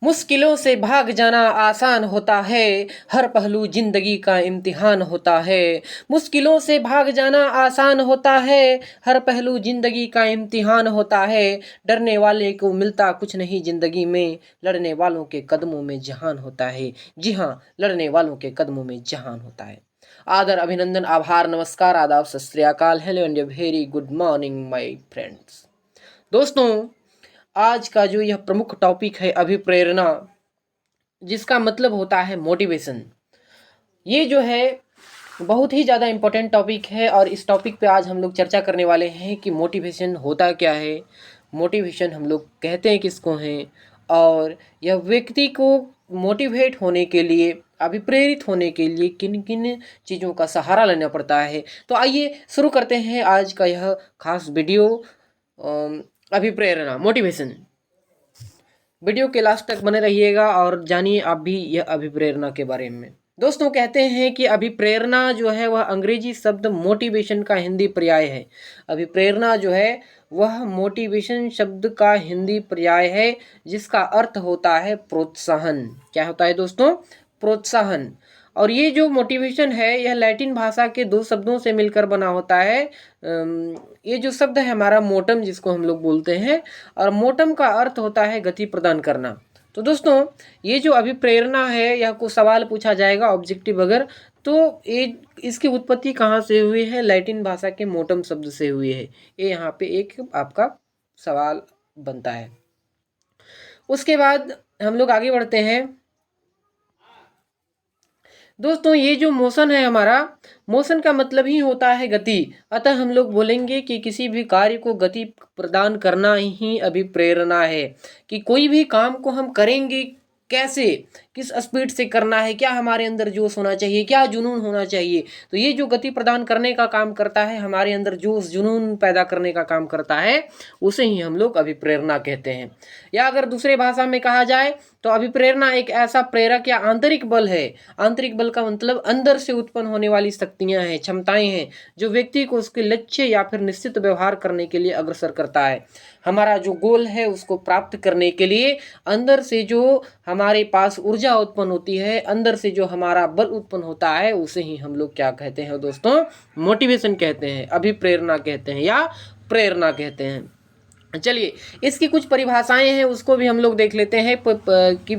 मुश्किलों से भाग जाना आसान होता है, हर पहलू जिंदगी का इम्तिहान होता है। मुश्किलों से भाग जाना आसान होता है, हर पहलू जिंदगी का इम्तिहान होता है। डरने वाले को मिलता कुछ नहीं जिंदगी में, लड़ने वालों के कदमों में जहान होता है। जी हाँ, लड़ने वालों के कदमों में जहान होता है। आदर, अभिनंदन, आभार, नमस्कार, आदाब, सत श्री अकाल, hello and very good morning my friends. दोस्तों, आज का जो यह प्रमुख टॉपिक है अभिप्रेरणा, जिसका मतलब होता है मोटिवेशन। ये जो है बहुत ही ज़्यादा इम्पोर्टेंट टॉपिक है और इस टॉपिक पे आज हम लोग चर्चा करने वाले हैं कि मोटिवेशन होता क्या है, मोटिवेशन हम लोग कहते हैं किसको हैं, और यह व्यक्ति को मोटिवेट होने के लिए, अभिप्रेरित होने के लिए किन किन चीज़ों का सहारा लेना पड़ता है। तो आइए शुरू करते हैं आज का यह खास वीडियो, अभिप्रेरणा, मोटिवेशन। वीडियो के लास्ट तक बने रहिएगा और जानिए आप भी यह अभिप्रेरणा के बारे में। दोस्तों, कहते हैं कि अभिप्रेरणा जो है वह अंग्रेजी शब्द मोटिवेशन का हिंदी पर्याय है। अभिप्रेरणा जो है वह मोटिवेशन शब्द का हिंदी पर्याय है, जिसका अर्थ होता है प्रोत्साहन। क्या होता है दोस्तों? प्रोत्साहन। और ये जो मोटिवेशन है यह लैटिन भाषा के दो शब्दों से मिलकर बना होता है। ये जो शब्द है हमारा मोटम, जिसको हम लोग बोलते हैं, और मोटम का अर्थ होता है गति प्रदान करना। तो दोस्तों, ये जो अभिप्रेरणा है, यह को सवाल पूछा जाएगा ऑब्जेक्टिव अगर, तो ये इसकी उत्पत्ति कहाँ से हुई है? लैटिन भाषा के मोटम शब्द से हुई है। ये यहाँ पे एक आपका सवाल बनता है। उसके बाद हम लोग आगे बढ़ते हैं। दोस्तों, ये जो मोशन है हमारा, मोशन का मतलब ही होता है गति। अतः हम लोग बोलेंगे कि किसी भी कार्य को गति प्रदान करना ही अभिप्रेरणा है। कि कोई भी काम को हम करेंगे कैसे, किस स्पीड से करना है, क्या हमारे अंदर जोश होना चाहिए, क्या जुनून होना चाहिए। तो ये जो गति प्रदान करने का काम करता है, हमारे अंदर जोश जुनून पैदा करने का काम करता है, उसे ही हम लोग अभिप्रेरणा कहते हैं। या अगर दूसरे भाषा में कहा जाए तो अभिप्रेरणा एक ऐसा प्रेरक या आंतरिक बल है। आंतरिक बल का मतलब अंदर से उत्पन्न होने वाली शक्तियां हैं, क्षमताएं हैं, जो व्यक्ति को उसके लक्ष्य या फिर निश्चित व्यवहार करने के लिए अग्रसर करता है। हमारा जो गोल है उसको प्राप्त करने के लिए अंदर से जो हमारे पास ऊर्जा उत्पन्न होती है, अंदर से जो हमारा बल उत्पन्न होता है, उसे ही हम लोग क्या कहते हैं दोस्तों? मोटिवेशन कहते हैं, अभिप्रेरणा कहते हैं या प्रेरणा कहते हैं। चलिए, इसकी कुछ परिभाषाएं हैं, उसको भी हम लोग देख लेते हैं कि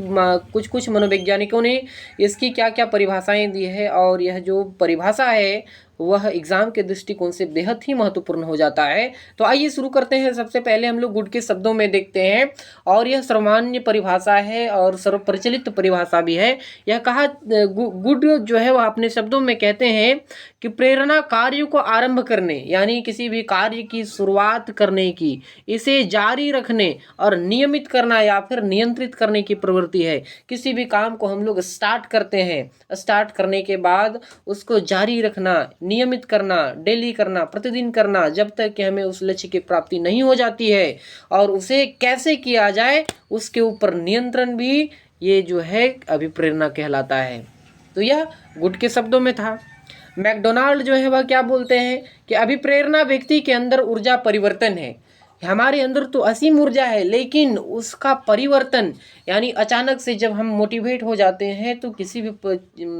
कुछ कुछ मनोवैज्ञानिकों ने इसकी क्या क्या परिभाषाएं दी है। और यह जो परिभाषा है वह एग्जाम के दृष्टिकोण से बेहद ही महत्वपूर्ण हो जाता है। तो आइए शुरू करते हैं। सबसे पहले हम लोग गुड के शब्दों में देखते हैं, और यह सर्वमान्य परिभाषा है और सर्वप्रचलित परिभाषा भी है। यह कहा गुड जो है वह अपने शब्दों में कहते हैं कि प्रेरणा कार्य को आरंभ करने, यानी किसी भी कार्य की शुरुआत करने की, इसे जारी रखने और नियमित करना या फिर नियंत्रित करने की प्रवृत्ति है। किसी भी काम को हम लोग स्टार्ट करते हैं, स्टार्ट करने के बाद उसको जारी रखना, नियमित करना, डेली करना, प्रतिदिन करना, जब तक कि हमें उस लक्ष्य की प्राप्ति नहीं हो जाती है। और उसे कैसे किया जाए उसके ऊपर नियंत्रण भी ये जो है अभिप्रेरणा कहलाता है। तो यह गुड के शब्दों में था। मैकडोनाल्ड जो है वह क्या बोलते हैं कि अभिप्रेरणा व्यक्ति के अंदर ऊर्जा परिवर्तन है। हमारे अंदर तो असीम ऊर्जा है, लेकिन उसका परिवर्तन, यानी अचानक से जब हम मोटिवेट हो जाते हैं तो किसी भी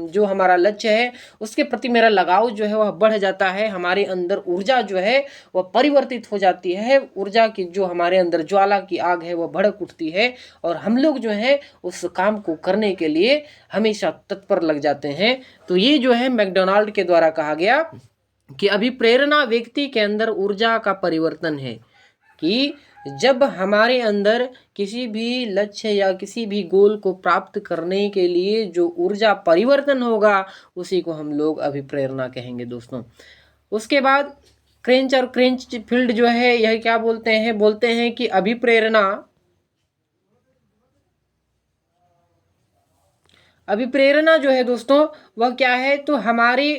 जो हमारा लक्ष्य है उसके प्रति मेरा लगाव जो है वह बढ़ जाता है। हमारे अंदर ऊर्जा जो है वह परिवर्तित हो जाती है। ऊर्जा की जो हमारे अंदर ज्वाला की आग है वह भड़क उठती है, और हम लोग जो है उस काम को करने के लिए हमेशा तत्पर लग जाते हैं। तो ये जो है मैकडोनाल्ड के द्वारा कहा गया कि अभिप्रेरणा व्यक्ति के अंदर ऊर्जा का परिवर्तन है। कि जब हमारे अंदर किसी भी लक्ष्य या किसी भी गोल को प्राप्त करने के लिए जो ऊर्जा परिवर्तन होगा, उसी को हम लोग अभिप्रेरणा कहेंगे दोस्तों। उसके बाद क्रेंच और क्रेंच फील्ड जो है यह क्या बोलते हैं कि अभिप्रेरणा जो है दोस्तों वह क्या है, तो हमारे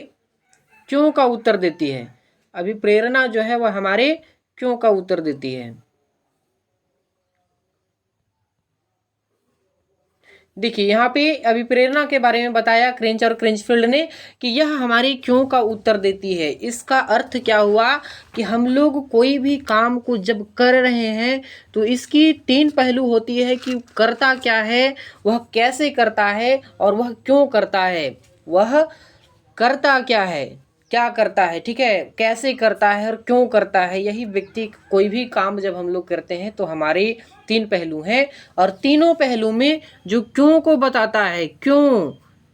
क्यों का उत्तर देती है। अभिप्रेरणा जो है वह हमारे क्यों का उत्तर देती है। देखिए यहाँ पे अभिप्रेरणा के बारे में बताया क्रेंच और क्रेंचफील्ड ने कि यह हमारी क्यों का उत्तर देती है। इसका अर्थ क्या हुआ कि हम लोग कोई भी काम को जब कर रहे हैं तो इसकी 3 पहलू होती है कि करता क्या है, वह कैसे करता है और वह क्यों करता है। वह करता क्या करता है, ठीक है, कैसे करता है और क्यों करता है। यही व्यक्ति कोई भी काम जब हम लोग करते हैं तो हमारे 3 पहलू हैं, और तीनों पहलू में जो क्यों को बताता है,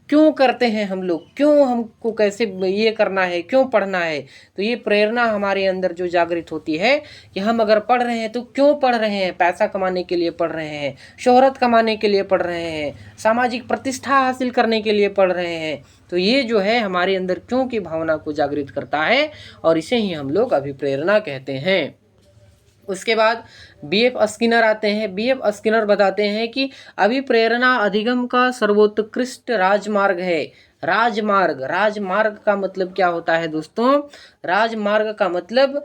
क्यों करते हैं हम लोग, क्यों हमको कैसे ये करना है, क्यों पढ़ना है। तो ये प्रेरणा हमारे अंदर जो जागृत होती है कि हम अगर पढ़ रहे हैं तो क्यों पढ़ रहे हैं, पैसा कमाने के लिए पढ़ रहे हैं, शोहरत कमाने के लिए पढ़ रहे हैं, सामाजिक प्रतिष्ठा हासिल करने के लिए पढ़ रहे हैं। तो ये जो है हमारे अंदर क्यों की भावना को जागृत करता है, और इसे ही हम लोग अभिप्रेरणा कहते हैं। उसके बाद बीएफ स्किनर आते हैं। बीएफ स्किनर बताते हैं कि अभिप्रेरणा अधिगम का सर्वोत्कृष्ट राजमार्ग है। राजमार्ग का मतलब क्या होता है दोस्तों? राजमार्ग का मतलब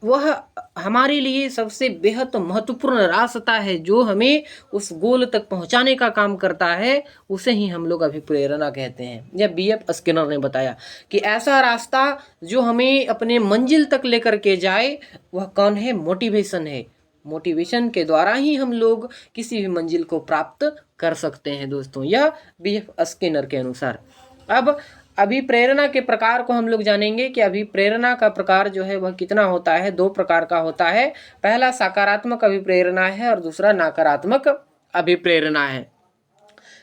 वह हमारे लिए सबसे बेहद महत्वपूर्ण रास्ता है जो हमें उस गोल तक पहुंचाने का काम करता है, उसे ही हम लोग अभिप्रेरणा कहते हैं। यह बीएफ स्किनर ने बताया कि ऐसा रास्ता जो हमें अपने मंजिल तक लेकर के जाए वह कौन है? मोटिवेशन है। मोटिवेशन के द्वारा ही हम लोग किसी भी मंजिल को प्राप्त कर सकते हैं दोस्तों, यह बीएफ स्किनर के अनुसार। अब अभिप्रेरणा के प्रकार को हम लोग जानेंगे कि अभिप्रेरणा का प्रकार जो है वह कितना होता है। 2 प्रकार का होता है। पहला सकारात्मक अभिप्रेरणा है और दूसरा नकारात्मक अभिप्रेरणा है।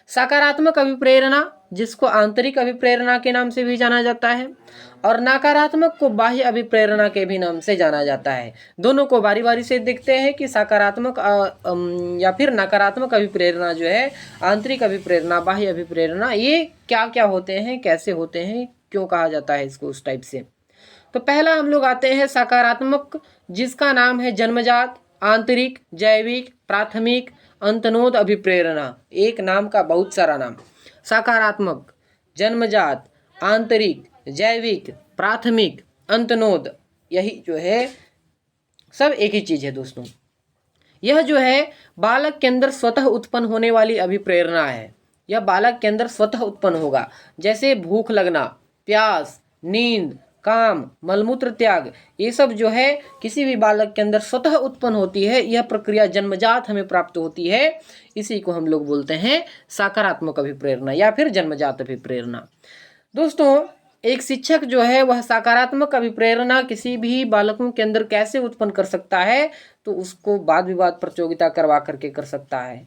सकारात्मक अभिप्रेरणा जिसको आंतरिक अभिप्रेरणा के नाम से भी जाना जाता है, और नकारात्मक को बाह्य अभिप्रेरणा के भी नाम से जाना जाता है। दोनों को बारी बारी से देखते हैं कि सकारात्मक या फिर नकारात्मक अभिप्रेरणा जो है, आंतरिक अभिप्रेरणा, बाह्य अभिप्रेरणा, ये क्या क्या होते हैं, कैसे होते हैं, क्यों कहा जाता है इसको उस टाइप से। तो पहला हम लोग आते हैं सकारात्मक, जिसका नाम है जन्मजात, आंतरिक, जैविक, प्राथमिक, अंतनोद अभिप्रेरणा। एक नाम का बहुत सारा नाम। सकारात्मक, जन्मजात, आंतरिक, जैविक, प्राथमिक, अंतनोद, यही जो है सब एक ही चीज है दोस्तों। यह जो है बालक के अंदर स्वतः उत्पन्न होने वाली अभिप्रेरणा है। यह बालक के अंदर स्वतः उत्पन्न होगा, जैसे भूख लगना, प्यास, नींद, काम, मलमूत्र त्याग, ये सब जो है किसी भी बालक के अंदर स्वतः उत्पन्न होती है। यह प्रक्रिया जन्मजात हमें प्राप्त होती है। इसी को हम लोग बोलते हैं सकारात्मक अभिप्रेरणा या फिर जन्मजात अभिप्रेरणा। दोस्तों एक शिक्षक जो है वह सकारात्मक अभिप्रेरणा किसी भी बालकों के अंदर कैसे उत्पन्न कर सकता है, तो उसको वाद विवाद प्रतियोगिता करवा करके कर सकता है,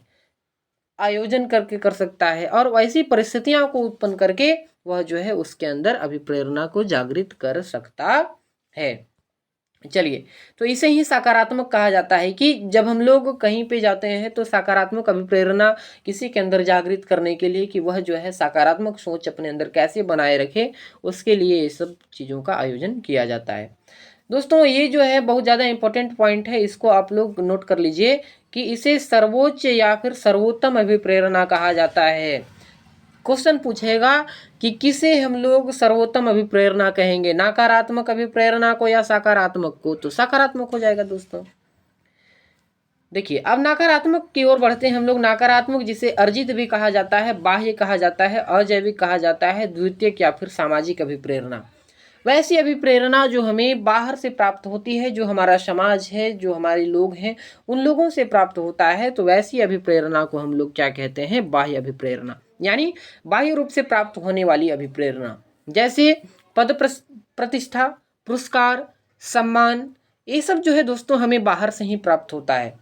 आयोजन करके कर सकता है, और वैसी परिस्थितियां को उत्पन्न करके वह जो है उसके अंदर अभिप्रेरणा को जागृत कर सकता है। चलिए, तो इसे ही सकारात्मक कहा जाता है कि जब हम लोग कहीं पे जाते हैं तो सकारात्मक अभिप्रेरणा किसी के अंदर जागृत करने के लिए कि वह जो है सकारात्मक सोच अपने अंदर कैसे बनाए रखे, उसके लिए ये सब चीज़ों का आयोजन किया जाता है। दोस्तों ये जो है बहुत ज़्यादा इंपॉर्टेंट पॉइंट है, इसको आप लोग नोट कर लीजिए कि इसे सर्वोच्च या फिर सर्वोत्तम अभिप्रेरणा कहा जाता है। क्वेश्चन पूछेगा कि किसे हम लोग सर्वोत्तम अभिप्रेरणा कहेंगे, नकारात्मक अभिप्रेरणा को या सकारात्मक को? तो सकारात्मक हो जाएगा दोस्तों। देखिए अब नकारात्मक की ओर बढ़ते हैं हम लोग। नकारात्मक जिसे अर्जित भी कहा जाता है, बाह्य कहा जाता है, अजैविक कहा जाता है, द्वितीयक या फिर सामाजिक अभिप्रेरणा। वैसी अभिप्रेरणा जो हमें बाहर से प्राप्त होती है, जो हमारा समाज है, जो हमारे लोग हैं, उन लोगों से प्राप्त होता है, तो वैसी अभिप्रेरणा को हम लोग क्या कहते हैं? बाह्य अभिप्रेरणा, यानी बाह्य रूप से प्राप्त होने वाली अभिप्रेरणा। जैसे पद प्रतिष्ठा, पुरस्कार, सम्मान, ये सब जो है दोस्तों हमें बाहर से ही प्राप्त होता है।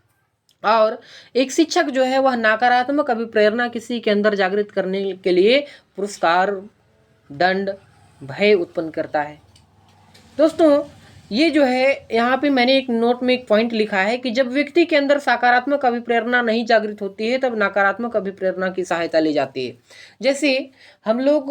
और एक शिक्षक जो है वह नकारात्मक अभिप्रेरणा किसी के अंदर जागृत करने के लिए पुरस्कार, दंड, भय उत्पन्न करता है। दोस्तों ये जो है यहाँ पे मैंने एक नोट में एक पॉइंट लिखा है कि जब व्यक्ति के अंदर सकारात्मक अभिप्रेरणा नहीं जागृत होती है तब नकारात्मक अभिप्रेरणा की सहायता ली जाती है। जैसे हम लोग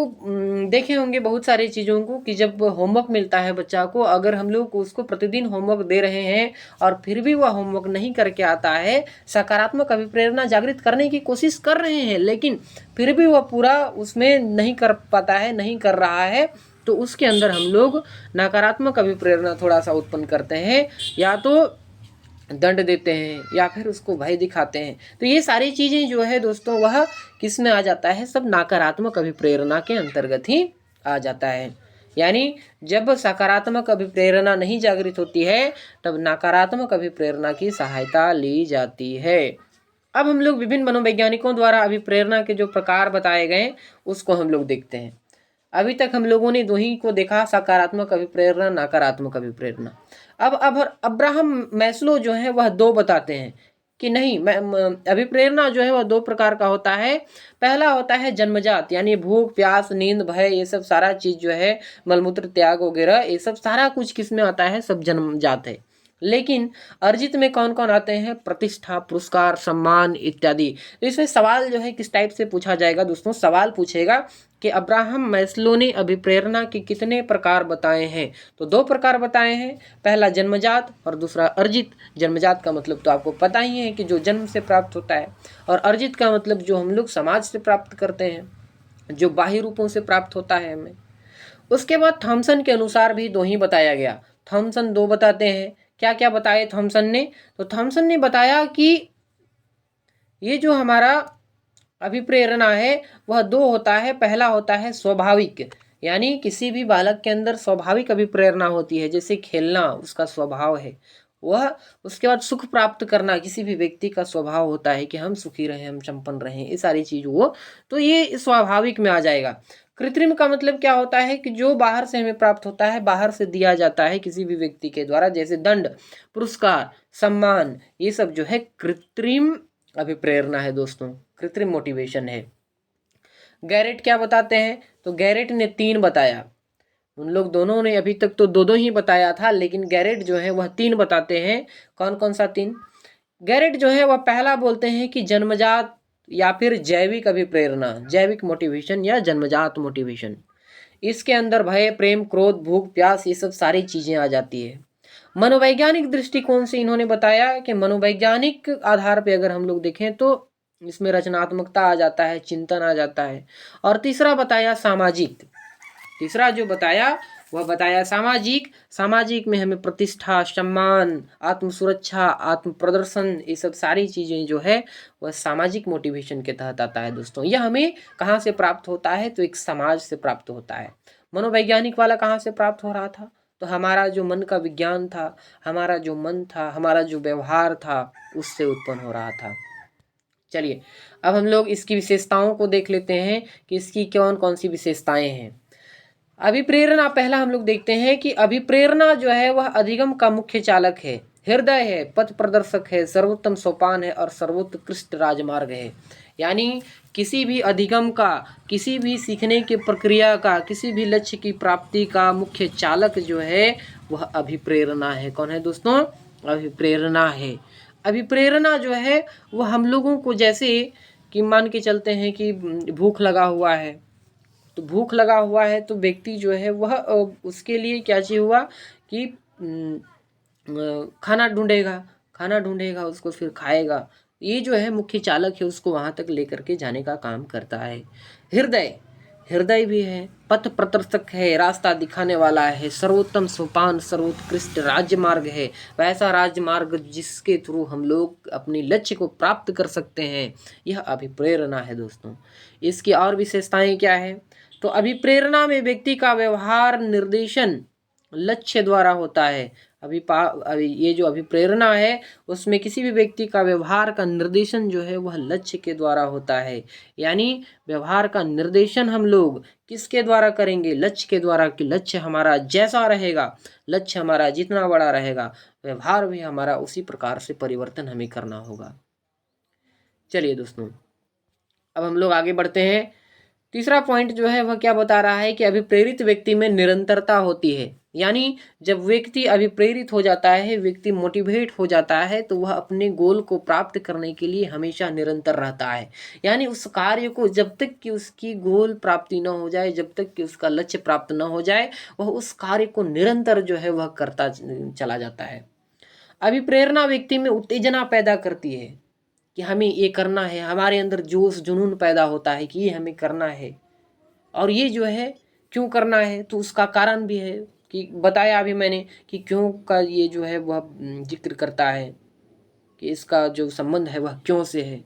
देखे होंगे बहुत सारी चीज़ों को कि जब होमवर्क मिलता है बच्चा को, अगर हम लोग उसको प्रतिदिन होमवर्क दे रहे हैं और फिर भी वह होमवर्क नहीं करके आता है, सकारात्मक अभिप्रेरणा जागृत करने की कोशिश कर रहे हैं लेकिन फिर भी वह पूरा उसमें नहीं कर पाता है, नहीं कर रहा है, तो उसके अंदर हम लोग नकारात्मक अभिप्रेरणा थोड़ा सा उत्पन्न करते हैं। या तो दंड देते हैं या फिर उसको भय दिखाते हैं। तो ये सारी चीज़ें जो है दोस्तों वह किस में आ जाता है, सब नकारात्मक अभिप्रेरणा के अंतर्गत ही आ जाता है। यानी जब सकारात्मक अभिप्रेरणा नहीं जागृत होती है तब नकारात्मक अभिप्रेरणा की सहायता ली जाती है। अब हम लोग विभिन्न मनोवैज्ञानिकों द्वारा अभिप्रेरणा के जो प्रकार बताए गए उसको हम लोग देखते हैं। अभी तक हम लोगों ने दो ही को देखा, सकारात्मक अभिप्रेरणा, नकारात्मक अभिप्रेरणा। अब अब्राहम मैस्लो जो है वह दो बताते हैं कि नहीं, अभिप्रेरणा जो है वह दो प्रकार का होता है। पहला होता है जन्मजात, यानी भूख, प्यास, नींद, भय, ये सब सारा चीज जो है, मलमूत्र त्याग वगैरह, ये सब सारा कुछ किस में आता है, सब जन्मजात है। लेकिन अर्जित में कौन कौन आते हैं, प्रतिष्ठा, पुरस्कार, सम्मान इत्यादि। तो इसमें सवाल जो है किस टाइप से पूछा जाएगा दोस्तों, सवाल पूछेगा कि अब्राहम मैस्लो ने अभिप्रेरणा के कितने प्रकार बताए हैं। तो दो प्रकार बताए हैं, पहला जन्मजात और दूसरा अर्जित। जन्मजात का मतलब तो आपको पता ही है कि जो जन्म से प्राप्त होता है, और अर्जित का मतलब जो हम लोग समाज से प्राप्त करते हैं, जो बाह्य रूपों से प्राप्त होता है हमें। उसके बाद थॉमसन के अनुसार भी दो ही बताया गया। थॉमसन दो बताते हैं। क्या क्या बताए थॉमसन ने, तो थॉमसन ने बताया कि ये जो हमारा अभिप्रेरणा है वह दो होता है। पहला होता है स्वाभाविक, यानी किसी भी बालक के अंदर स्वाभाविक अभिप्रेरणा होती है, जैसे खेलना उसका स्वभाव है वह। उसके बाद सुख प्राप्त करना, किसी भी व्यक्ति का स्वभाव होता है कि हम सुखी रहें, हम संपन्न रहें, ये सारी चीज वो, तो ये स्वाभाविक में आ जाएगा। कृत्रिम का मतलब क्या होता है कि जो बाहर से हमें प्राप्त होता है, बाहर से दिया जाता है किसी भी व्यक्ति के द्वारा, जैसे दंड, पुरस्कार, सम्मान, ये सब जो है कृत्रिम अभिप्रेरणा है दोस्तों, कृत्रिम मोटिवेशन है। गैरेट क्या बताते हैं, तो गैरेट ने तीन बताया। उन लोग दोनों ने अभी तक तो दो दो ही बताया था, लेकिन गैरेट जो है वह तीन बताते हैं। कौन कौन सा तीन, गैरेट जो है वह पहला बोलते हैं कि जन्मजात या फिर जैविक अभिप्रेरणा, जैविक मोटिवेशन या जन्मजात मोटिवेशन। इसके अंदर भय, प्रेम, क्रोध, भूख, प्यास, ये सब सारी चीजें आ जाती है। मनोवैज्ञानिक दृष्टिकोण से इन्होंने बताया कि मनोवैज्ञानिक आधार पे अगर हम लोग देखें तो इसमें रचनात्मकता आ जाता है, चिंतन आ जाता है। और तीसरा बताया सामाजिक, तीसरा जो बताया वह बताया सामाजिक। सामाजिक में हमें प्रतिष्ठा, सम्मान, आत्म सुरक्षा, आत्म प्रदर्शन, ये सब सारी चीजें जो है वह सामाजिक मोटिवेशन के तहत आता है दोस्तों। यह हमें कहाँ से प्राप्त होता है, तो एक समाज से प्राप्त होता है। मनोवैज्ञानिक वाला कहाँ से प्राप्त हो रहा था, तो हमारा जो मन का विज्ञान था, हमारा जो मन था, हमारा जो व्यवहार था, उससे उत्पन्न हो रहा था। चलिए अब हम लोग इसकी विशेषताओं को देख लेते हैं कि इसकी कौन कौन सी विशेषताएं हैं। अभिप्रेरणा, पहला हम लोग देखते हैं कि अभिप्रेरणा जो है वह अधिगम का मुख्य चालक है, हृदय है, पथ प्रदर्शक है, सर्वोत्तम सोपान है और सर्वोत्कृष्ट राजमार्ग है। यानी किसी भी अधिगम का, किसी भी सीखने की प्रक्रिया का, किसी भी लक्ष्य की प्राप्ति का मुख्य चालक जो है वह अभिप्रेरणा है। कौन है दोस्तों, अभिप्रेरणा है। अभिप्रेरणा जो है वह हम लोगों को, जैसे कि मान के चलते हैं कि भूख लगा हुआ है, तो भूख लगा हुआ है तो व्यक्ति जो है वह उसके लिए क्या चाहिए हुआ कि खाना ढूंढेगा, खाना ढूंढेगा, उसको फिर खाएगा। ये जो है मुख्य चालक है, उसको वहां तक लेकर के जाने का काम करता है। हृदय, हृदय भी है, पथ प्रदर्शक है, रास्ता दिखाने वाला है, सर्वोत्तम सोपान, सर्वोत्कृष्ट राजमार्ग है, वैसा राजमार्ग जिसके थ्रू हम लोग अपने लक्ष्य को प्राप्त कर सकते हैं। यह अभिप्रेरणा है दोस्तों। इसकी और विशेषताएं क्या है, तो अभिप्रेरणा में व्यक्ति का व्यवहार निर्देशन लक्ष्य द्वारा होता है। ये जो अभिप्रेरणा है उसमें किसी भी व्यक्ति का व्यवहार का निर्देशन जो है वह लक्ष्य के द्वारा होता है। यानी व्यवहार का निर्देशन हम लोग किसके द्वारा करेंगे, लक्ष्य के द्वारा, कि लक्ष्य हमारा जैसा रहेगा, लक्ष्य हमारा जितना बड़ा रहेगा, व्यवहार भी हमारा उसी प्रकार से परिवर्तन हमें करना होगा। चलिए दोस्तों अब हम लोग आगे बढ़ते हैं। तीसरा पॉइंट जो है वह क्या बता रहा है कि अभिप्रेरित व्यक्ति में निरंतरता होती है। यानी जब व्यक्ति अभिप्रेरित हो जाता है, व्यक्ति मोटिवेट हो जाता है, तो वह अपने गोल को प्राप्त करने के लिए हमेशा निरंतर रहता है। यानी उस कार्य को जब तक कि उसकी गोल प्राप्ति न हो जाए, जब तक कि उसका लक्ष्य प्राप्त न हो जाए, वह उस कार्य को निरंतर जो है वह करता चला जाता है। अभिप्रेरणा व्यक्ति में उत्तेजना पैदा करती है कि हमें ये करना है, हमारे अंदर जोश जुनून पैदा होता है कि ये हमें करना है। और ये जो है क्यों करना है, तो उसका कारण भी है कि बताया अभी मैंने कि क्यों का ये जो है वह जिक्र करता है। कि इसका जो संबंध है वह क्यों से है।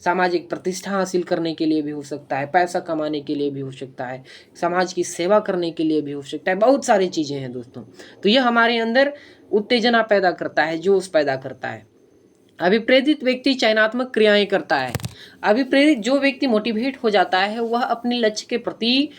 सामाजिक प्रतिष्ठा हासिल करने के लिए भी हो सकता है, पैसा कमाने के लिए भी हो सकता है, समाज की सेवा करने के लिए भी हो सकता है, बहुत सारी चीज़ें हैं दोस्तों। तो यह हमारे अंदर उत्तेजना पैदा करता है, जोश पैदा करता है। अभिप्रेरित व्यक्ति चयनात्मक क्रियाएं करता है। अभिप्रेरित जो व्यक्ति मोटिवेट हो जाता है वह अपने लक्ष्य के प्रति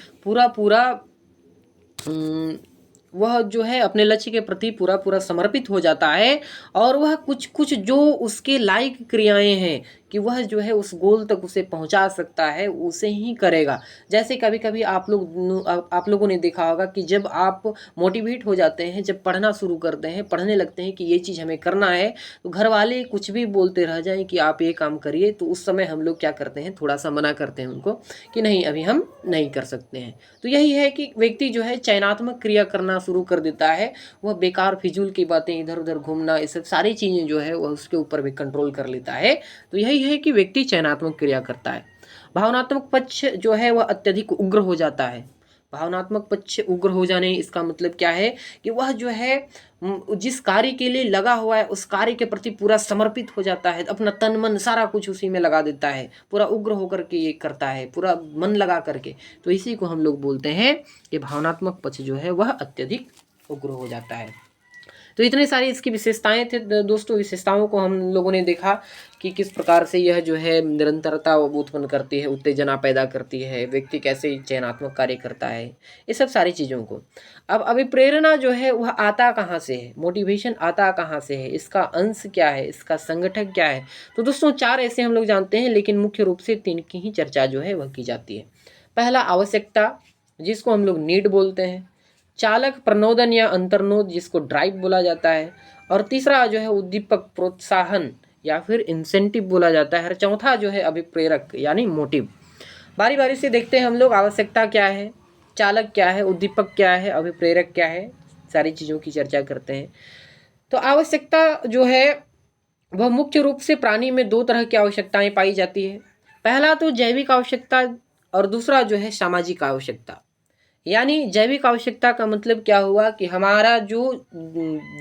वह जो है अपने लक्ष्य के प्रति पूरा पूरा समर्पित हो जाता है और वह कुछ कुछ जो उसके लायक क्रियाएं हैं कि वह जो है उस गोल तक उसे पहुंचा सकता है उसे ही करेगा। जैसे कभी कभी आप लोगों ने देखा होगा कि जब आप मोटिवेट हो जाते हैं, जब पढ़ना शुरू करते हैं, पढ़ने लगते हैं कि ये चीज़ हमें करना है, तो घर वाले कुछ भी बोलते रह जाएं कि आप ये काम करिए, तो उस समय हम लोग क्या करते हैं, थोड़ा सा मना करते हैं उनको कि नहीं अभी हम नहीं कर सकते हैं। तो यही है कि व्यक्ति जो है चयनात्मक क्रिया करना शुरू कर देता है, वह बेकार फिजूल की बातें, इधर उधर घूमना, ये सब सारी चीज़ें जो है वह उसके ऊपर भी कंट्रोल कर लेता है। तो यही है कि व्यक्ति चयनात्मक क्रिया करता है। भावनात्मक पक्ष जो है वह अत्यधिक उग्र हो जाता है। भावनात्मक पक्ष उग्र हो जाने इसका मतलब क्या है कि वह जो है जिस कार्य के लिए लगा हुआ है उस कार्य के प्रति पूरा समर्पित हो जाता है, अपना तन मन सारा कुछ उसी में लगा देता है, पूरा उग्र होकर के ये करता है, पूरा मन लगा करके। तो इसी को हम लोग बोलते हैं कि भावनात्मक पक्ष जो है वह अत्यधिक उग्र हो जाता है। तो इतनी सारी इसकी विशेषताएं थे दोस्तों। विशेषताओं को हम लोगों ने देखा कि किस प्रकार से यह जो है निरंतरता उत्पन्न करती है, उत्तेजना पैदा करती है, व्यक्ति कैसे चयनात्मक कार्य करता है, ये सब सारी चीज़ों को। अब अभिप्रेरणा जो है वह आता कहाँ से है, मोटिवेशन आता कहाँ से है, इसका अंश क्या है, इसका संगठक क्या है। तो दोस्तों 4 ऐसे हम लोग जानते हैं, लेकिन मुख्य रूप से 3 की ही चर्चा जो है वह की जाती है। पहला आवश्यकता, जिसको हम लोग नीड बोलते हैं। चालक प्रनोदन या अंतर्नोद, जिसको ड्राइव बोला जाता है। और तीसरा जो है उद्दीपक, प्रोत्साहन या फिर इंसेंटिव बोला जाता है। और चौथा जो है अभिप्रेरक यानी मोटिव। बारी बारी से देखते हैं हम लोग आवश्यकता क्या है, चालक क्या है, उद्दीपक क्या है, अभिप्रेरक क्या है, सारी चीज़ों की चर्चा करते हैं। तो आवश्यकता जो है वह मुख्य रूप से प्राणी में 2 तरह की आवश्यकताएं पाई जाती है। पहला तो जैविक आवश्यकता और दूसरा जो है सामाजिक आवश्यकता। यानी जैविक आवश्यकता का मतलब क्या हुआ कि हमारा जो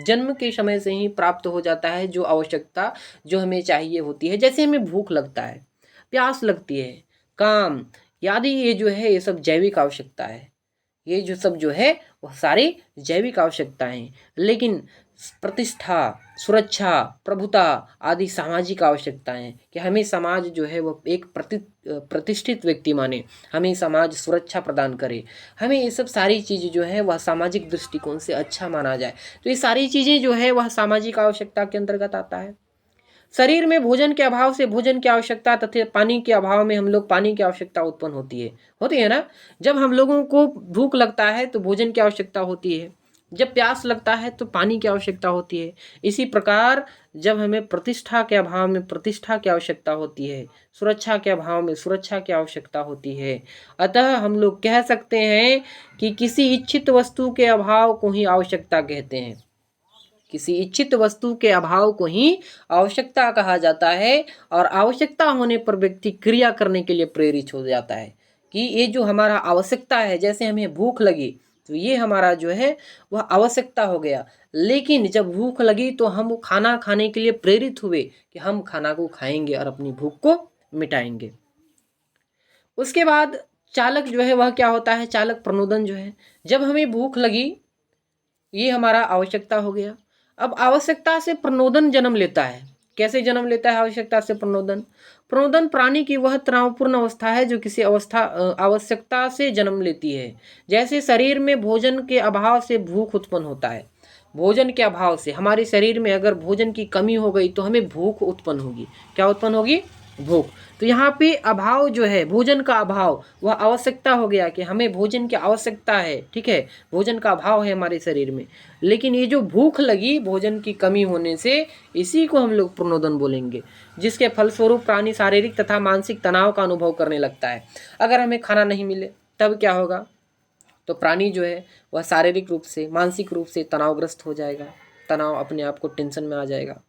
जन्म के समय से ही प्राप्त हो जाता है जो आवश्यकता जो हमें चाहिए होती है, जैसे हमें भूख लगता है, प्यास लगती है, काम, आदि ये जो है ये सब जैविक आवश्यकता है। ये जो सब जो है वह सारी जैविक आवश्यकताएं हैं। लेकिन प्रतिष्ठा, सुरक्षा, प्रभुता आदि सामाजिक आवश्यकताएं कि हमें समाज जो है वह एक प्रतिष्ठित व्यक्ति माने, हमें समाज सुरक्षा प्रदान करे, हमें ये सब सारी चीज़ें जो है वह सामाजिक दृष्टिकोण से अच्छा माना जाए। तो ये सारी चीज़ें जो है वह सामाजिक आवश्यकता के अंतर्गत आता है। शरीर में भोजन के अभाव से भोजन की आवश्यकता तथा पानी के अभाव में हम लोग पानी की आवश्यकता उत्पन्न होती है ना। जब हम लोगों को भूख लगता है तो भोजन की आवश्यकता होती है, जब प्यास लगता है तो पानी की आवश्यकता होती है। इसी प्रकार जब हमें प्रतिष्ठा के अभाव में प्रतिष्ठा की आवश्यकता होती है, सुरक्षा के अभाव में सुरक्षा की आवश्यकता होती है। अतः हम लोग कह सकते हैं कि किसी इच्छित वस्तु के अभाव को ही आवश्यकता कहते हैं। किसी इच्छित वस्तु के अभाव को ही आवश्यकता कहा जाता है। और आवश्यकता होने पर व्यक्ति क्रिया करने के लिए प्रेरित हो जाता है कि ये जो हमारा आवश्यकता है, जैसे हमें भूख लगी तो ये हमारा जो है वह आवश्यकता हो गया। लेकिन जब भूख लगी तो हम खाना खाने के लिए प्रेरित हुए कि हम खाना को खाएंगे और अपनी भूख को मिटाएंगे। उसके बाद चालक जो है वह क्या होता है, चालक प्रनोदन जो है, जब हमें भूख लगी ये हमारा आवश्यकता हो गया। अब आवश्यकता से प्रनोदन जन्म लेता है। कैसे जन्म लेता है आवश्यकता से प्रनोदन? प्रनोदन प्राणी की वह तनावपूर्ण अवस्था है जो किसी आवश्यकता से जन्म लेती है। जैसे शरीर में भोजन के अभाव से भूख उत्पन्न होता है। भोजन के अभाव से हमारे शरीर में अगर भोजन की कमी हो गई तो हमें भूख उत्पन्न होगी। क्या उत्पन्न होगी? भूख। तो यहाँ पे अभाव जो है, भोजन का अभाव, वह आवश्यकता हो गया कि हमें भोजन की आवश्यकता है। ठीक है, भोजन का अभाव है हमारे शरीर में, लेकिन ये जो भूख लगी भोजन की कमी होने से, इसी को हम लोग प्रनोदन बोलेंगे, जिसके फलस्वरूप प्राणी शारीरिक तथा मानसिक तनाव का अनुभव करने लगता है। अगर हमें खाना नहीं मिले तब क्या होगा? तो प्राणी जो है वह शारीरिक रूप से, मानसिक रूप से तनावग्रस्त हो जाएगा, तनाव अपने आप को टेंशन में आ जाएगा।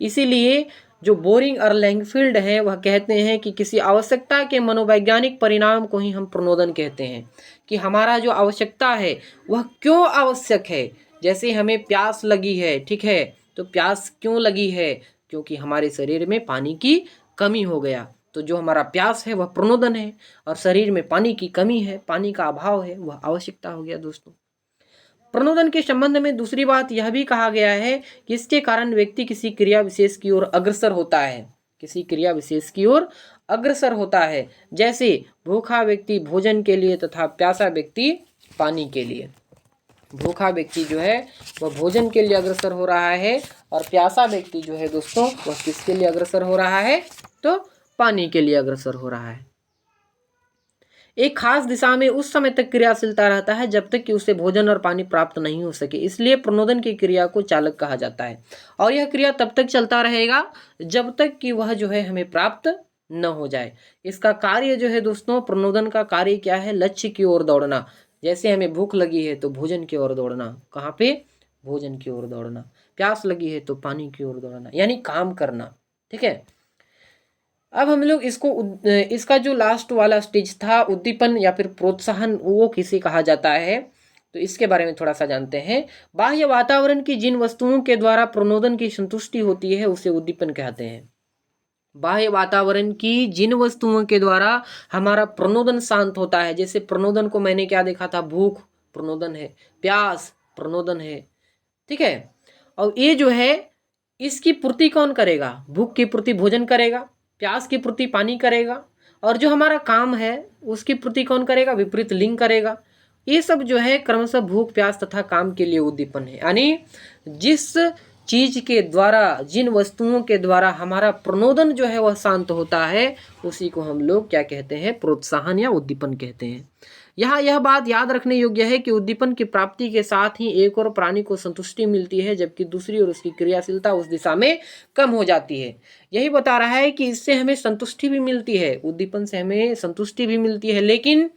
इसीलिए जो बोरिंग और लैंगफील्ड है वह कहते हैं कि किसी आवश्यकता के मनोवैज्ञानिक परिणाम को ही हम प्रनोदन कहते हैं, कि हमारा जो आवश्यकता है वह क्यों आवश्यक है। जैसे हमें प्यास लगी है, ठीक है, तो प्यास क्यों लगी है? क्योंकि हमारे शरीर में पानी की कमी हो गया। तो जो हमारा प्यास है वह प्रणोदन है, और शरीर में पानी की कमी है, पानी का अभाव है, वह आवश्यकता हो गया दोस्तों। प्रणोदन के संबंध में दूसरी बात यह भी कहा गया है कि इसके कारण व्यक्ति किसी क्रिया विशेष की ओर अग्रसर होता है, किसी क्रिया विशेष की ओर अग्रसर होता है, जैसे भूखा व्यक्ति भोजन के लिए तथा प्यासा व्यक्ति पानी के लिए। भूखा व्यक्ति जो है वह भोजन के लिए अग्रसर हो रहा है, और प्यासा व्यक्ति जो है दोस्तों वह किसके लिए अग्रसर हो रहा है, तो पानी के लिए अग्रसर हो रहा है। एक खास दिशा में उस समय तक क्रियाशीलता रहता है जब तक कि उसे भोजन और पानी प्राप्त नहीं हो सके, इसलिए प्रणोदन की क्रिया को चालक कहा जाता है। और यह क्रिया तब तक चलता रहेगा जब तक कि वह जो है हमें प्राप्त न हो जाए। इसका कार्य जो है दोस्तों, प्रणोदन का कार्य क्या है, लक्ष्य की ओर दौड़ना। जैसे हमें भूख लगी है तो भोजन की ओर दौड़ना, कहाँ पे, भोजन की ओर दौड़ना। प्यास लगी है तो पानी की ओर दौड़ना, यानी काम करना। ठीक है, अब हम लोग इसका जो लास्ट वाला स्टेज था, उद्दीपन या फिर प्रोत्साहन, वो किसे कहा जाता है, तो इसके बारे में थोड़ा सा जानते हैं। बाह्य वातावरण की जिन वस्तुओं के द्वारा प्रणोदन की संतुष्टि होती है उसे उद्दीपन कहते हैं। बाह्य वातावरण की जिन वस्तुओं के द्वारा हमारा प्रणोदन शांत होता है, जैसे प्रणोदन को मैंने क्या देखा था, भूख प्रणोदन है, प्यास प्रणोदन है। ठीक है, और ये जो है इसकी पूर्ति कौन करेगा, भूख की पूर्ति भोजन करेगा, प्यास की पूर्ति पानी करेगा, और जो हमारा काम है उसकी पूर्ति कौन करेगा, विपरीत लिंग करेगा। ये सब जो है क्रमशः भूख प्यास तथा काम के लिए उद्दीपन है। यानी जिस चीज के द्वारा, जिन वस्तुओं के द्वारा हमारा प्रणोदन जो है वह शांत होता है, उसी को हम लोग क्या कहते हैं, प्रोत्साहन या उद्दीपन कहते हैं। यहाँ यह बात याद रखने योग्य है कि उद्दीपन की प्राप्ति के साथ ही एक और प्राणी को संतुष्टि मिलती है, जबकि दूसरी ओर उसकी क्रियाशीलता उस दिशा में कम हो जाती है। यही बता रहा है कि इससे हमें संतुष्टि भी मिलती है, उद्दीपन से हमें संतुष्टि भी मिलती है, लेकिन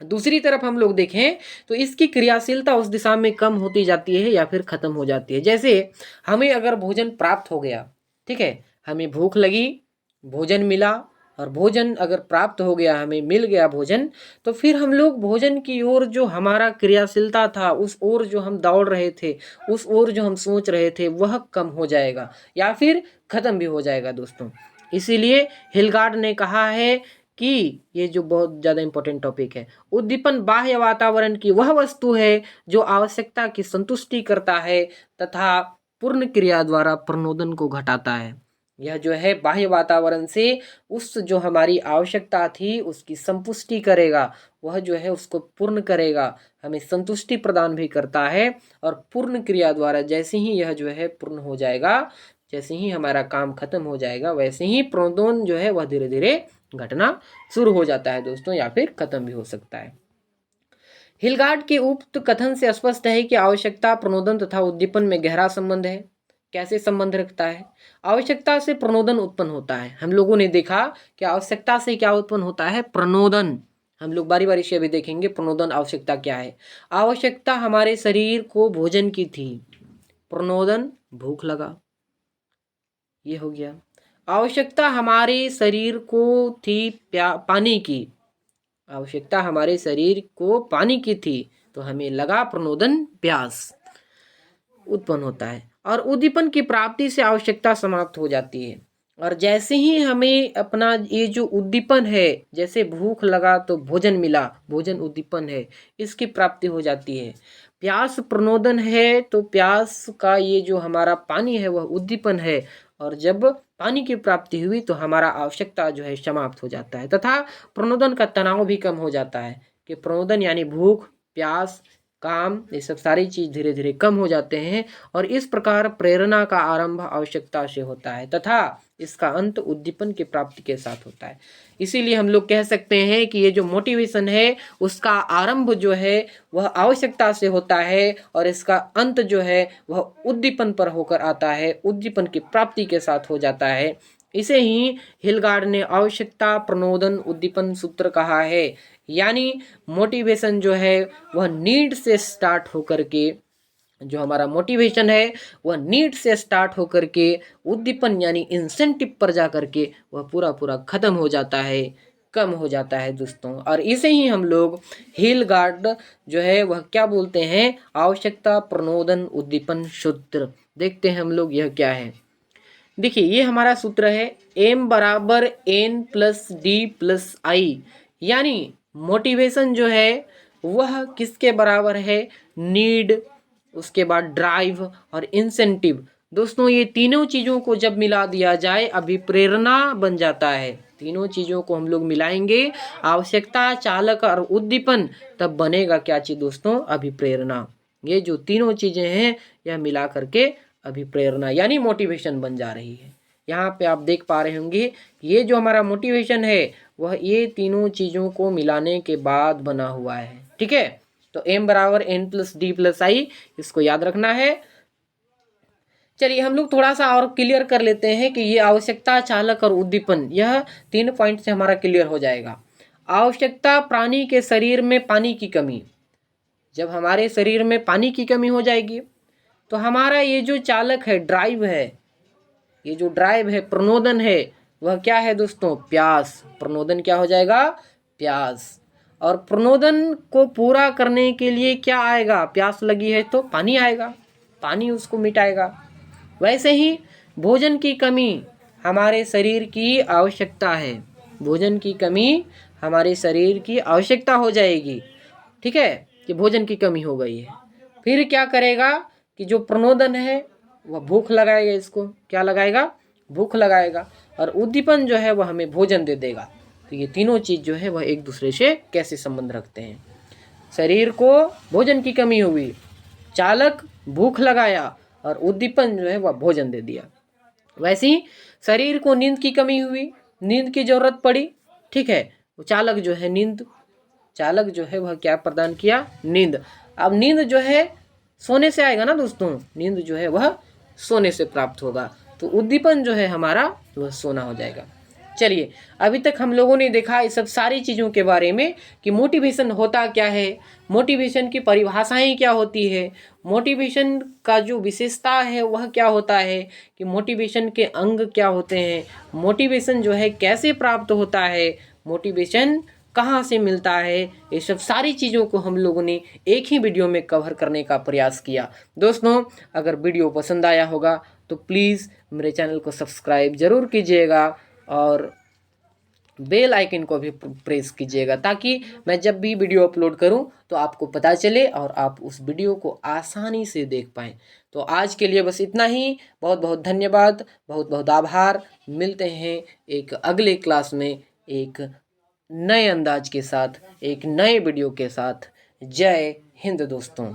दूसरी तरफ हम लोग देखें तो इसकी क्रियाशीलता उस दिशा में कम होती जाती है या फिर खत्म हो जाती है। जैसे हमें अगर भोजन प्राप्त हो गया, ठीक है, हमें भूख लगी, भोजन मिला, और भोजन अगर प्राप्त हो गया, हमें मिल गया भोजन, तो फिर हम लोग भोजन की ओर जो हमारा क्रियाशीलता था, उस ओर जो हम दौड़ रहे थे, उस ओर जो हम सोच रहे थे, वह कम हो जाएगा या फिर खत्म भी हो जाएगा दोस्तों। इसीलिए हिलगार्ड ने कहा है कि ये जो बहुत ज़्यादा इंपॉर्टेंट टॉपिक है, उद्दीपन बाह्य वातावरण की वह वस्तु है जो आवश्यकता की संतुष्टि करता है तथा पूर्ण क्रिया द्वारा प्रणोदन को घटाता है। यह जो है बाह्य वातावरण से उस जो हमारी आवश्यकता थी उसकी संपुष्टि करेगा, वह जो है उसको पूर्ण करेगा, हमें संतुष्टि प्रदान भी करता है, और पूर्ण क्रिया द्वारा जैसे ही यह जो है पूर्ण हो जाएगा, जैसे ही हमारा काम खत्म हो जाएगा, वैसे ही प्रणोदन जो है वह धीरे धीरे घटना शुरू हो जाता है दोस्तों, या फिर खत्म भी हो सकता है। हिलगार्ड के उक्त कथन से स्पष्ट है कि आवश्यकता प्रणोदन तथा उद्दीपन में गहरा संबंध है। कैसे संबंध रखता है, आवश्यकता से प्रणोदन उत्पन्न होता है। हम लोगों ने देखा कि आवश्यकता से क्या उत्पन्न होता है, प्रणोदन। हम लोग बारी बारी से अभी देखेंगे प्रणोदन आवश्यकता क्या है। आवश्यकता हमारे शरीर को भोजन की थी, प्रणोदन भूख लगा, ये हो गया। आवश्यकता हमारे शरीर को थी पानी की, आवश्यकता हमारे शरीर को पानी की थी, तो हमें लगा प्रणोदन, प्यास उत्पन्न होता है। और उद्दीपन की प्राप्ति से आवश्यकता समाप्त हो जाती है। और जैसे ही हमें अपना ये जो उद्दीपन है, जैसे भूख लगा तो भोजन मिला, भोजन उद्दीपन है, इसकी प्राप्ति हो जाती है। प्यास प्रणोदन है, तो प्यास का ये जो हमारा पानी है वह उद्दीपन है, और जब पानी की प्राप्ति हुई तो हमारा आवश्यकता जो है समाप्त हो जाता है, तथा प्रणोदन का तनाव भी कम हो जाता है। कि प्रणोदन यानी भूख प्यास काम, ये सब सारी चीज धीरे धीरे कम हो जाते हैं, और इस प्रकार प्रेरणा का आरंभ आवश्यकता से होता है तथा इसका अंत उद्दीपन की प्राप्ति के साथ होता है। इसीलिए हम लोग कह सकते हैं कि ये जो मोटिवेशन है उसका आरंभ जो है वह आवश्यकता से होता है, और इसका अंत जो है वह उद्दीपन पर होकर आता है, उद्दीपन की प्राप्ति के साथ हो जाता है। इसे ही हिलगार्ड ने आवश्यकता प्रणोदन उद्दीपन सूत्र कहा है। यानी मोटिवेशन जो है वह नीड से स्टार्ट होकर के, जो हमारा मोटिवेशन है वह नीड से स्टार्ट होकर के उद्दीपन यानी इंसेंटिव पर जा करके वह पूरा पूरा खत्म हो जाता है। कम हो जाता है दोस्तों। और इसे ही हम लोग हिलगार्ड जो है वह क्या बोलते हैं, आवश्यकता प्रणोदन उद्दीपन सूत्र। देखते हैं हम लोग यह क्या है। देखिए ये हमारा सूत्र है m बराबर n प्लस डी प्लस आई, यानी मोटिवेशन जो है वह किसके बराबर है, नीड, उसके बाद ड्राइव और इंसेंटिव। दोस्तों ये तीनों चीज़ों को जब मिला दिया जाए अभिप्रेरणा बन जाता है। तीनों चीज़ों को हम लोग मिलाएंगे, आवश्यकता, चालक और उद्दीपन, तब बनेगा क्या चीज़ दोस्तों, अभिप्रेरणा। ये जो तीनों चीज़ें हैं यह मिला करके अभिप्रेरणा यानी मोटिवेशन बन जा रही है। यहाँ पे आप देख पा रहे होंगे ये जो हमारा मोटिवेशन है वह ये तीनों चीज़ों को मिलाने के बाद बना हुआ है। ठीक है, तो m बराबर n प्लस डी प्लस आई, इसको याद रखना है। चलिए हम लोग थोड़ा सा और क्लियर कर लेते हैं कि ये आवश्यकता, चालक और उद्दीपन, यह 3 पॉइंट से हमारा क्लियर हो जाएगा। आवश्यकता, प्राणी के शरीर में पानी की कमी। जब हमारे शरीर में पानी की कमी हो जाएगी तो हमारा ये जो चालक है, ड्राइव है, ये जो ड्राइव है, प्रणोदन है, वह क्या है दोस्तों, प्यास। प्रणोदन क्या हो जाएगा, प्यास। और प्रणोदन को पूरा करने के लिए क्या आएगा, प्यास लगी है तो पानी आएगा, पानी उसको मिटाएगा। वैसे ही भोजन की कमी हमारे शरीर की आवश्यकता है, भोजन की कमी हमारे शरीर की आवश्यकता हो जाएगी। ठीक है, कि भोजन की कमी हो गई है, फिर क्या करेगा कि जो प्रणोदन है वह भूख लगाएगा, इसको क्या लगाएगा, भूख लगाएगा। और उद्दीपन जो है वह हमें भोजन दे देगा। तो ये तीनों चीज़ जो है वह एक दूसरे से कैसे संबंध रखते हैं। शरीर को भोजन की कमी हुई, चालक भूख लगाया और उद्दीपन जो है वह भोजन दे दिया। वैसे ही शरीर को नींद की कमी हुई, नींद की जरूरत पड़ी। ठीक है, वो चालक जो है नींद, चालक जो है वह क्या प्रदान किया, नींद। अब नींद जो है सोने से आएगा ना दोस्तों, नींद जो है वह सोने से प्राप्त होगा। तो उद्दीपन जो है हमारा वह सोना हो जाएगा। चलिए अभी तक हम लोगों ने देखा इस सब सारी चीज़ों के बारे में कि मोटिवेशन होता क्या है, मोटिवेशन की परिभाषाएं क्या होती है, मोटिवेशन का जो विशेषता है वह क्या होता है, कि मोटिवेशन के अंग क्या होते हैं, मोटिवेशन जो है कैसे प्राप्त होता है, मोटिवेशन कहाँ से मिलता है। ये सब सारी चीज़ों को हम लोगों ने एक ही वीडियो में कवर करने का प्रयास किया। दोस्तों अगर वीडियो पसंद आया होगा तो प्लीज़ मेरे चैनल को सब्सक्राइब ज़रूर कीजिएगा और बेल आइकन को भी प्रेस कीजिएगा, ताकि मैं जब भी वीडियो अपलोड करूं तो आपको पता चले और आप उस वीडियो को आसानी से देख पाएँ। तो आज के लिए बस इतना ही। बहुत बहुत धन्यवाद, बहुत बहुत आभार। मिलते हैं एक अगले क्लास में एक नए अंदाज के साथ, एक नए वीडियो के साथ। जय हिंद दोस्तों।